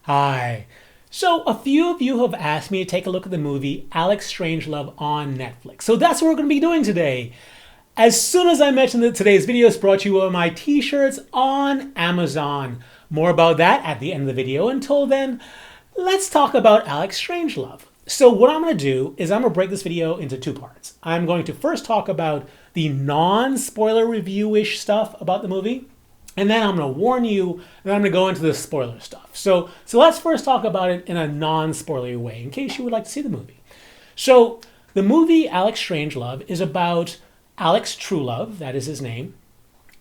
Hi. So a few of you have asked me to take a look at the movie Strangelove on Netflix. So that's what we're going to be doing today. As soon as I mentioned that today's video is brought to you by my t-shirts on Amazon. More about that at the end of the video. Until then, let's talk about Strangelove. So what I'm going to do is I'm going to break this video into two parts. I'm going to first talk about the non-spoiler review-ish stuff about the movie. And then I'm going to warn you, and I'm going to go into the spoiler stuff. So let's first talk about it in a non-spoilery way, in case you would like to see the movie. So the movie Strangelove is about Alex Truelove, that is his name,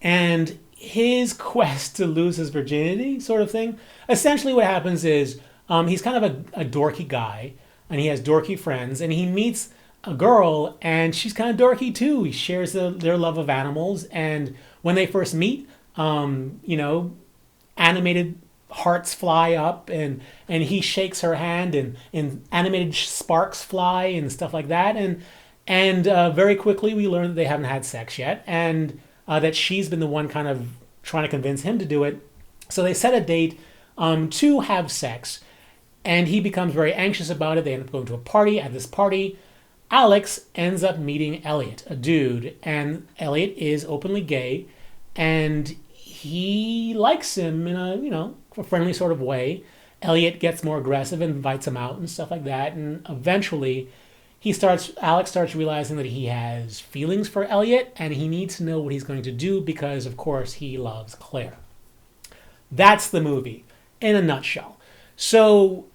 and his quest to lose his virginity, sort of thing. Essentially what happens is he's kind of a dorky guy, and he has dorky friends, and he meets a girl, and she's kind of dorky too. He shares their love of animals, and when they first meet, animated hearts fly up and he shakes her hand and animated sparks fly and stuff like that. And very quickly we learn that they haven't had sex yet and that she's been the one kind of trying to convince him to do it. So they set a date to have sex and he becomes very anxious about it. They end up going to a party. At this party, Alex ends up meeting Elliot, a dude, and Elliot is openly gay. And he likes him in a friendly sort of way. Elliot gets more aggressive and invites him out and stuff like that. And eventually Alex starts realizing that he has feelings for Elliot and he needs to know what he's going to do because, of course, he loves Claire. That's the movie in a nutshell. So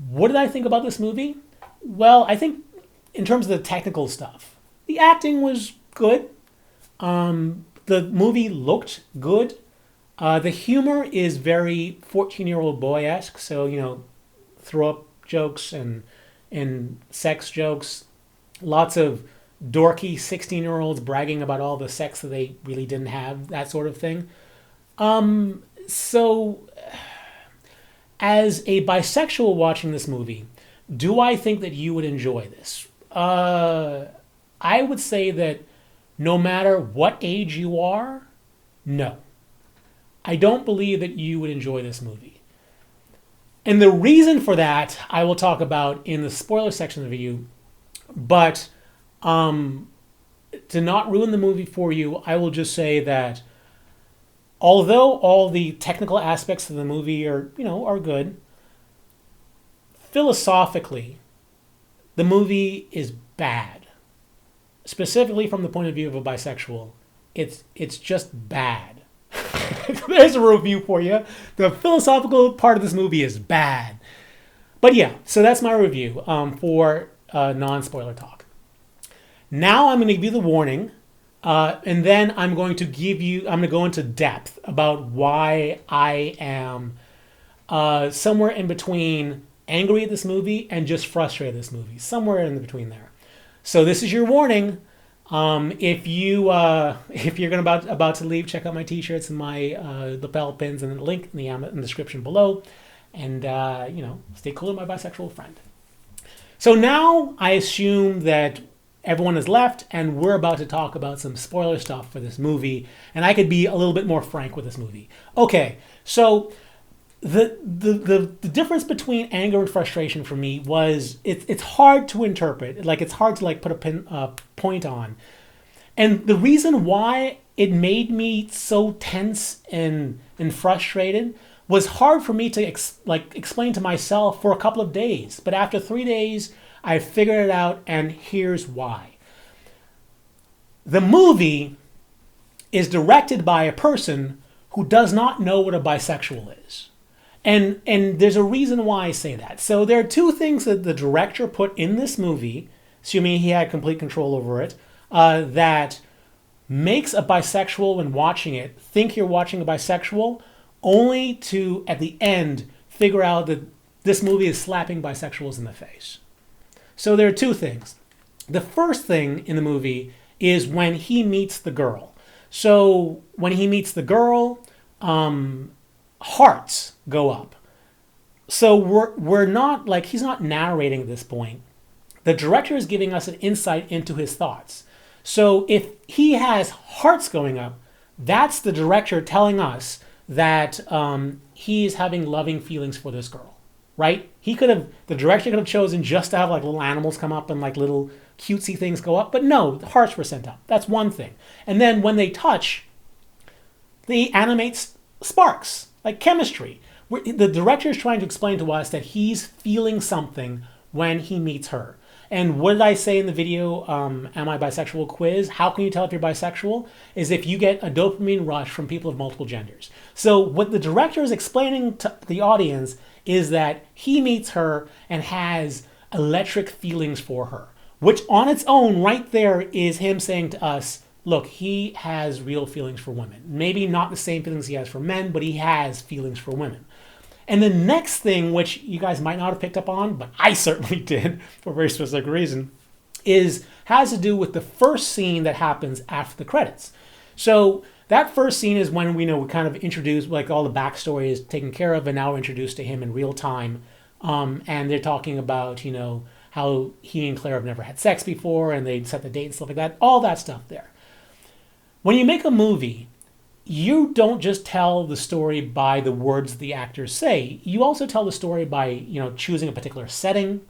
what did I think about this movie? Well, I think in terms of the technical stuff, the acting was good. The movie looked good. The humor is very 14-year-old boy-esque. So, throw-up jokes and sex jokes. Lots of dorky 16-year-olds bragging about all the sex that they really didn't have, that sort of thing. So, as a bisexual watching this movie, do I think that you would enjoy this? I would say that no matter what age you are, no. I don't believe that you would enjoy this movie. And the reason for that, I will talk about in the spoiler section of the video. But to not ruin the movie for you, I will just say that although all the technical aspects of the movie are good, philosophically, the movie is bad. Specifically from the point of view of a bisexual, it's just bad. There's a review for you. The philosophical part of this movie is bad. But yeah, so that's my review for non-spoiler talk. Now I'm going to give you the warning, and then I'm going to go into depth about why I am somewhere in between angry at this movie and just frustrated at this movie. Somewhere in between there. So this is your warning. If you're about to leave, check out my t-shirts and my lapel pins and the link in the description below. And stay cool with my bisexual friend. So now I assume that everyone has left and we're about to talk about some spoiler stuff for this movie. And I could be a little bit more frank with this movie. Okay, so the difference between anger and frustration for me was it's hard to interpret. Like it's hard to put a point on. And the reason why it made me so tense and frustrated was hard for me to explain to myself for a couple of days. But after 3 days, I figured it out, and here's why. The movie is directed by a person who does not know what a bisexual is. And there's a reason why I say that. So there are two things that the director put in this movie, assuming he had complete control over it, that makes a bisexual when watching it think you're watching a bisexual, only to, at the end, figure out that this movie is slapping bisexuals in the face. So there are two things. The first thing in the movie is when he meets the girl. So when he meets the girl, hearts go up. So we're not he's not narrating at this point. The director is giving us an insight into his thoughts. So if he has hearts going up, that's the director telling us that he's having loving feelings for this girl. right? The director could have chosen just to have like little animals come up and like little cutesy things go up, but no, the hearts were sent up. That's one thing. And then when they touch, they animate sparks, like chemistry. The director is trying to explain to us that he's feeling something when he meets her. And what did I say in the video, Am I Bisexual quiz? How can you tell if you're bisexual? Is if you get a dopamine rush from people of multiple genders. So what the director is explaining to the audience is that he meets her and has electric feelings for her, which on its own right there is him saying to us, look, he has real feelings for women. Maybe not the same feelings he has for men, but he has feelings for women. And the next thing, which you guys might not have picked up on, but I certainly did for a very specific reason, has to do with the first scene that happens after the credits. So that first scene is when we kind of introduce, like all the backstory is taken care of, and now we're introduced to him in real time. And they're talking about, how he and Claire have never had sex before, and they set the date and stuff like that. All that stuff there. When you make a movie, you don't just tell the story by the words the actors say. You also tell the story by, choosing a particular setting,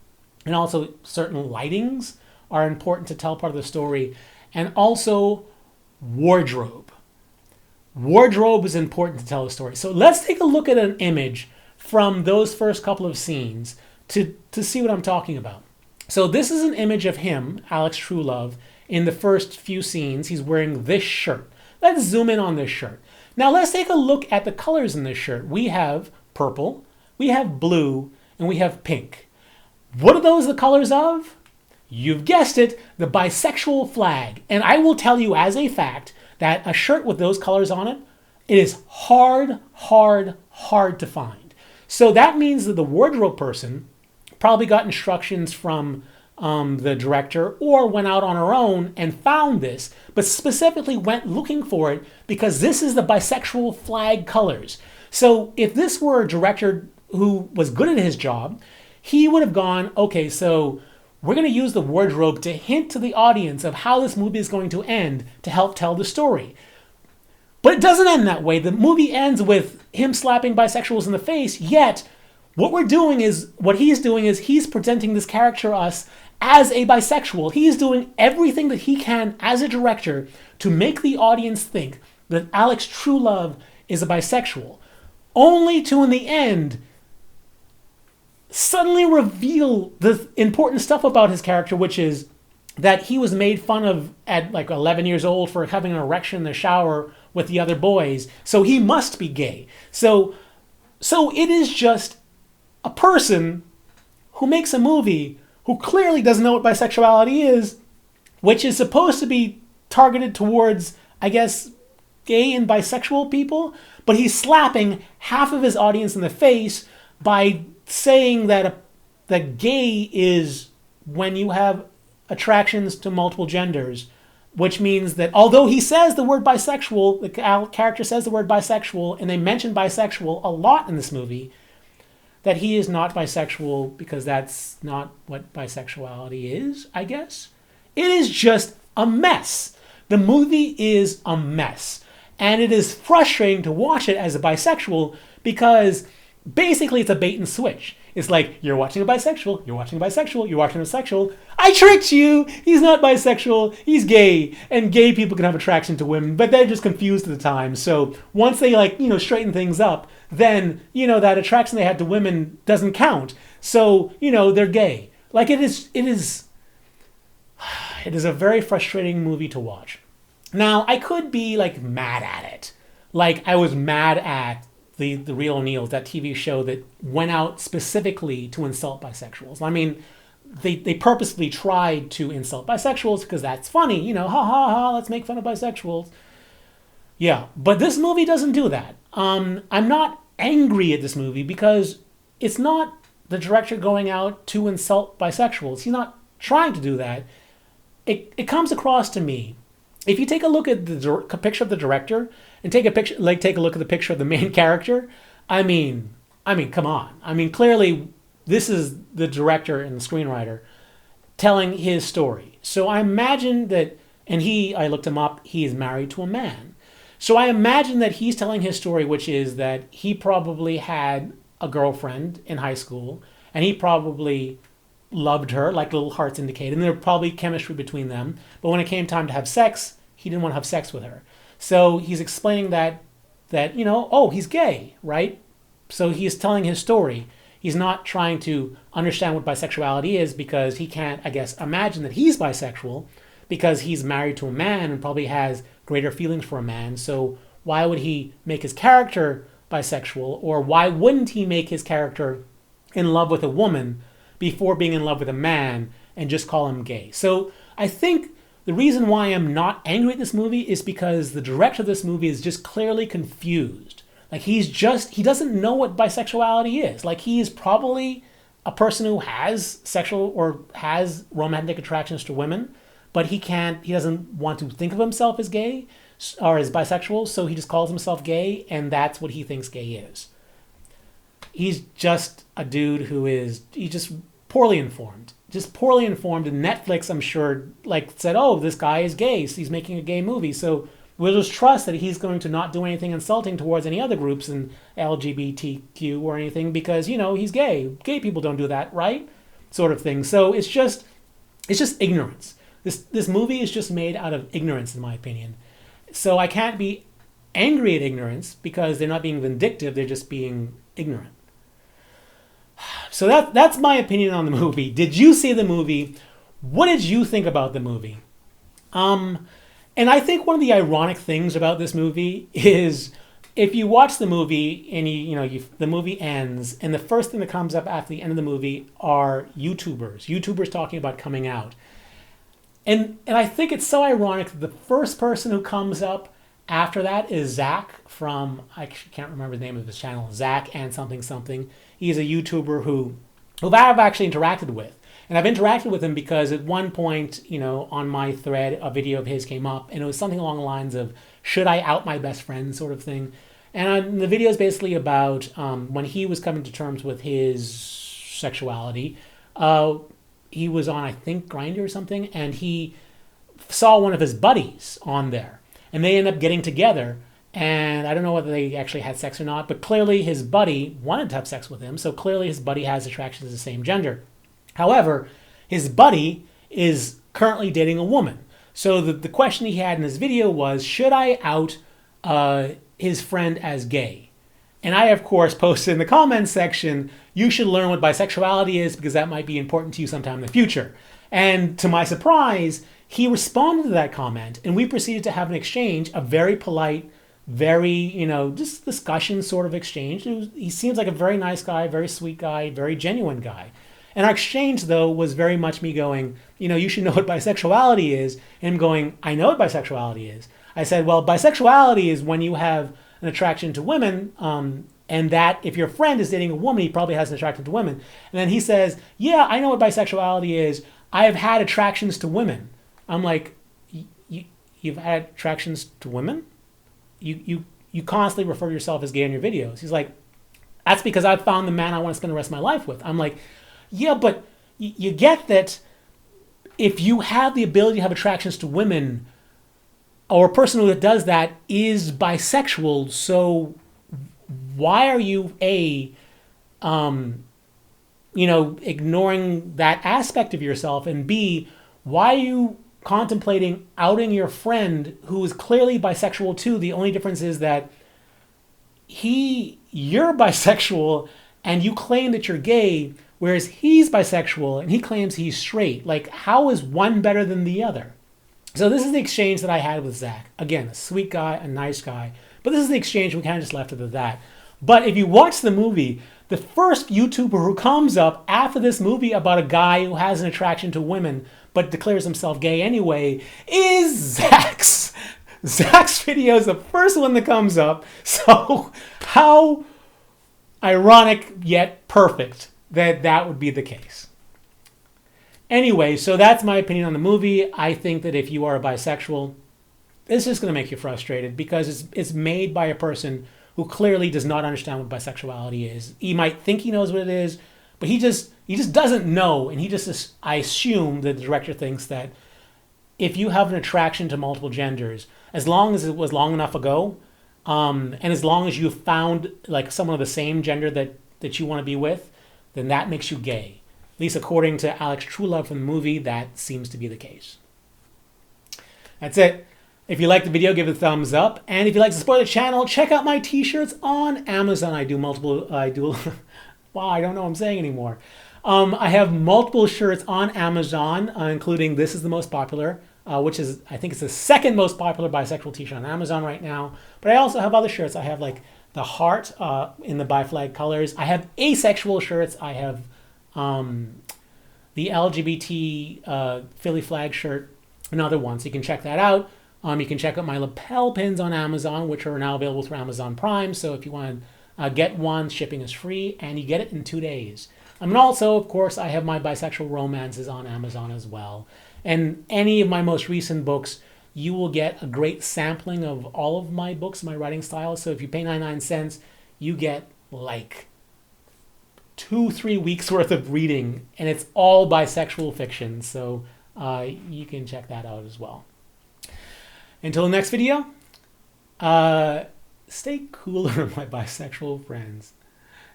and also certain lightings are important to tell part of the story, and also wardrobe. Wardrobe is important to tell the story. So let's take a look at an image from those first couple of scenes to see what I'm talking about. So this is an image of him, Alex Truelove, in the first few scenes. He's wearing this shirt. Let's zoom in on this shirt. Now let's take a look at the colors in this shirt. We have purple, we have blue, and we have pink. What are those the colors of? You've guessed it, the bisexual flag. And I will tell you as a fact that a shirt with those colors on it, it is hard to find. So that means that the wardrobe person probably got instructions from the director or went out on her own and found this, but specifically went looking for it because this is the bisexual flag colors. So if this were a director who was good at his job, he would have gone, okay, so we're going to use the wardrobe to hint to the audience of how this movie is going to end to help tell the story. But it doesn't end that way. The movie ends with him slapping bisexuals in the face, yet what he's doing is he's presenting this character to us as a bisexual. He's doing everything that he can as a director to make the audience think that Alex Truelove is a bisexual, only to in the end suddenly reveal the important stuff about his character, which is that he was made fun of at like 11 years old for having an erection in the shower with the other boys, so he must be gay. So it is just a person who makes a movie who clearly doesn't know what bisexuality is, which is supposed to be targeted towards, I guess, gay and bisexual people, but he's slapping half of his audience in the face by saying that gay is when you have attractions to multiple genders, which means that although he says the word bisexual, the character says the word bisexual, and they mention bisexual a lot in this movie, that he is not bisexual because that's not what bisexuality is, I guess. It is just a mess. The movie is a mess. And it is frustrating to watch it as a bisexual because basically it's a bait and switch. It's like, you're watching a bisexual, you're watching a bisexual, you're watching a sexual. I tricked you! He's not bisexual, he's gay. And gay people can have attraction to women, but they're just confused at the time. So once they straighten things up, then, that attraction they had to women doesn't count. So, they're gay. Like it is a very frustrating movie to watch. Now, I could be mad at it. Like I was mad at the Real O'Neills, that TV show that went out specifically to insult bisexuals. I mean, they purposely tried to insult bisexuals because that's funny, ha ha ha, let's make fun of bisexuals. Yeah, but this movie doesn't do that. I'm not angry at this movie because it's not the director going out to insult bisexuals. He's not trying to do that. It comes across to me. If you take a look at the picture of the director and take a look at the picture of the main character, I mean, come on. I mean, clearly this is the director and the screenwriter telling his story. So I imagine that, and I looked him up, he is married to a man. So I imagine that he's telling his story, which is that he probably had a girlfriend in high school, and he probably loved her, like little hearts indicate, and there was probably chemistry between them. But when it came time to have sex, he didn't want to have sex with her. So he's explaining that oh, he's gay, right? So he's telling his story. He's not trying to understand what bisexuality is because he can't, I guess, imagine that he's bisexual because he's married to a man and probably has greater feelings for a man. So why would he make his character bisexual, or why wouldn't he make his character in love with a woman before being in love with a man and just call him gay? So I think the reason why I'm not angry at this movie is because the director of this movie is just clearly confused. Like he doesn't know what bisexuality is. Like he is probably a person who has sexual or has romantic attractions to women, but he doesn't want to think of himself as gay or as bisexual, so he just calls himself gay, and that's what he thinks gay is. He's just a dude he's just poorly informed. Just poorly informed, and Netflix, I'm sure, said, oh, this guy is gay, so he's making a gay movie, so we'll just trust that he's going to not do anything insulting towards any other groups in LGBTQ or anything because, he's gay. Gay people don't do that, right? Sort of thing. So it's just ignorance. This movie is just made out of ignorance, in my opinion. So I can't be angry at ignorance because they're not being vindictive, they're just being ignorant. So that's my opinion on the movie. Did you see the movie? What did you think about the movie? And I think one of the ironic things about this movie is if you watch the movie and the movie ends, and the first thing that comes up after the end of the movie are YouTubers talking about coming out. And I think it's so ironic that the first person who comes up after that is Zach from, I can't remember the name of his channel, Zach and something. He's a YouTuber who I've actually interacted with. And I've interacted with him because at one point, on my thread, a video of his came up, and it was something along the lines of, should I out my best friend sort of thing. And the video is basically about when he was coming to terms with his sexuality. He was on, I think, Grindr or something, and he saw one of his buddies on there. And they ended up getting together, and I don't know whether they actually had sex or not, but clearly his buddy wanted to have sex with him, so clearly his buddy has attraction to the same gender. However, his buddy is currently dating a woman. So the question he had in his video was, should I out his friend as gay? And I, of course, posted in the comments section, you should learn what bisexuality is because that might be important to you sometime in the future. And to my surprise, he responded to that comment, and we proceeded to have an exchange, a very polite, very, just discussion sort of exchange. He seems like a very nice guy, very sweet guy, very genuine guy. And our exchange, though, was very much me going, you should know what bisexuality is. And him going, I know what bisexuality is. I said, well, bisexuality is when you have an attraction to women, and that if your friend is dating a woman, he probably has an attraction to women. And then he says, yeah, I know what bisexuality is. I have had attractions to women. I'm like, you've had attractions to women? You constantly refer to yourself as gay in your videos. He's like, that's because I've found the man I want to spend the rest of my life with. I'm like, yeah, but you get that if you have the ability to have attractions to women, or a person who does that is bisexual, so why are you, ignoring that aspect of yourself, and B, why are you contemplating outing your friend who is clearly bisexual too? The only difference is that you're bisexual and you claim that you're gay, whereas he's bisexual and he claims he's straight. Like, how is one better than the other? So this is the exchange that I had with Zach. Again, a sweet guy, a nice guy. But this is the exchange, we kind of just left it at that. But if you watch the movie, the first YouTuber who comes up after this movie about a guy who has an attraction to women but declares himself gay anyway is Zach's. Zach's video is the first one that comes up. So how ironic yet perfect that would be the case. Anyway, so that's my opinion on the movie. I think that if you are a bisexual, it's just going to make you frustrated because it's made by a person who clearly does not understand what bisexuality is. He might think he knows what it is, but he just doesn't know, and I assume that the director thinks that if you have an attraction to multiple genders, as long as it was long enough ago, and as long as you found like someone of the same gender that that you want to be with, then that makes you gay. At least according to Alex Truelove from the movie, that seems to be the case. That's it. If you like the video, give it a thumbs up. And if you'd like to support the channel, check out my t-shirts on Amazon. Wow, I don't know what I'm saying anymore. I have multiple shirts on Amazon, including this is the most popular, which is, I think it's the second most popular bisexual t-shirt on Amazon right now. But I also have other shirts. I have like the heart in the bi flag colors. I have asexual shirts. I have the LGBT Philly flag shirt, another one. So you can check that out. You can check out my lapel pins on Amazon, which are now available through Amazon Prime. So if you want to get one, shipping is free, and you get it in 2 days. And also, of course, I have my bisexual romances on Amazon as well. And any of my most recent books, you will get a great sampling of all of my books, my writing style. So if you pay 99 cents, you get like 2-3 weeks worth of reading, and it's all bisexual fiction. So you can check that out as well. Until the next video, stay cooler, my bisexual friends.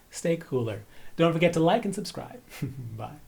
Stay cooler. Don't forget to like and subscribe. Bye.